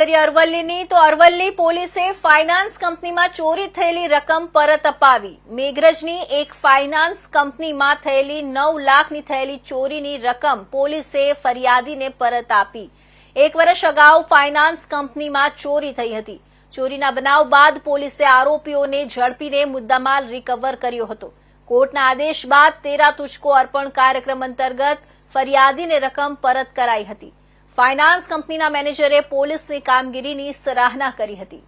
અરવલ્લીની તો અરવલ્લી પોલીસે ફાઇનાન્સ કંપનીમાં ચોરી થયેલી રકમ પરત અપાવી। મેઘરજની એક ફાઇનાન્સ કંપનીમાં થયેલી 9 લાખની થયેલી ચોરીની રકમ પોલીસે ફરિયાદીને પરત આપી। 1 વર્ષ અગાઉ ફાઇનાન્સ કંપનીમાં ચોરી થઈ હતી। ચોરીના બનાવ બાદ પોલીસે આરોપીઓને ઝડપીને મુદ્દામાલ રિકવર કર્યો હતો। કોર્ટના આદેશ બાદ તેરા તુજકો અર્પણ કાર્યક્રમ અંતર્ગત ફરિયાદીને રકમ પરત કરાઈ હતી। ફાઇનાન્સ કંપનીના મેનેજરે પોલીસની કામગીરીની સરાહના કરી હતી।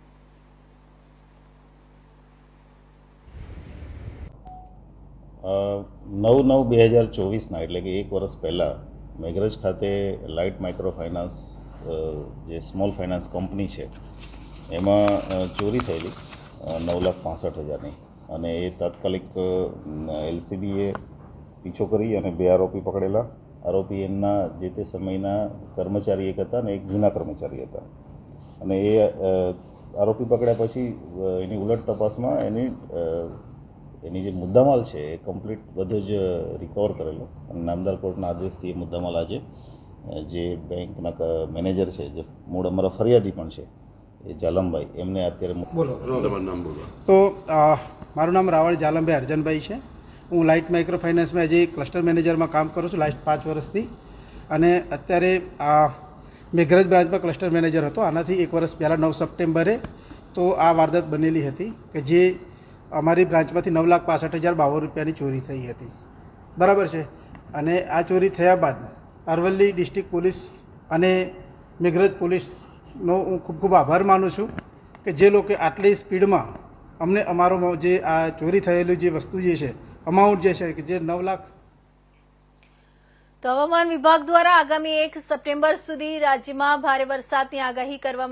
9/9/2024 એટલે કે 1 વર્ષ પહેલાં મેઘરજ ખાતે લાઇટ માઇક્રો ફાઇનાન્સ જે સ્મોલ ફાઇનાન્સ કંપની છે એમાં ચોરી થયેલી 9,65,000ની અને એ તાત્કાલિક એલસીબીએ પીછો કરી અને 2 આરોપી પકડેલા। આરોપી એમના જે તે સમયના કર્મચારી એક હતા અને એક જૂના કર્મચારી હતા અને એ આરોપી પકડ્યા પછી એની ઉલટ તપાસમાં એની જે મુદ્દામાલ છે એ કમ્પ્લીટ બધો જ રિકવર કરેલો અને નામદાર કોર્ટના આદેશથી એ મુદ્દામાલ આજે જે બેંકના મેનેજર છે જે મૂળ અમારા ફરિયાદી પણ છે એ જાલમભાઈ એમને અત્યારે તો મારું નામ રાવળ જાલમભાઈ અર્જનભાઈ છે। હું લાઇટ માઇક્રો ફાઇનાન્સમાં એજ ક્લસ્ટર મેનેજરમાં કામ કરું છું લાસ્ટ 5 વર્ષથી અને અત્યારે મેઘરજ બ્રાન્ચમાં ક્લસ્ટર મેનેજર હતો। આનાથી 1 વર્ષ પહેલાં 9 સપ્ટેમ્બરે તો આ વારદાત બનેલી હતી કે જે અમારી બ્રાન્ચમાંથી 9,65,052 રૂપિયાની ચોરી થઈ હતી, બરાબર છે। અને આ ચોરી થયા બાદ અરવલ્લી ડિસ્ટ્રિક્ટ પોલીસ અને મેઘરજ પોલીસનો હું ખૂબ ખૂબ આભાર માનું છું કે જે લોકો આટલી સ્પીડમાં અમને અમારો જે આ ચોરી થયેલું જે વસ્તુ જે છે અમાઉન્ટ જે છે કે જે 9 લાખ। તો હવામાન વિભાગ દ્વારા આગામી 1 સપ્ટેમ્બર સુધી રાજ્યમાં ભારે વરસાદની આગાહી કરવામાં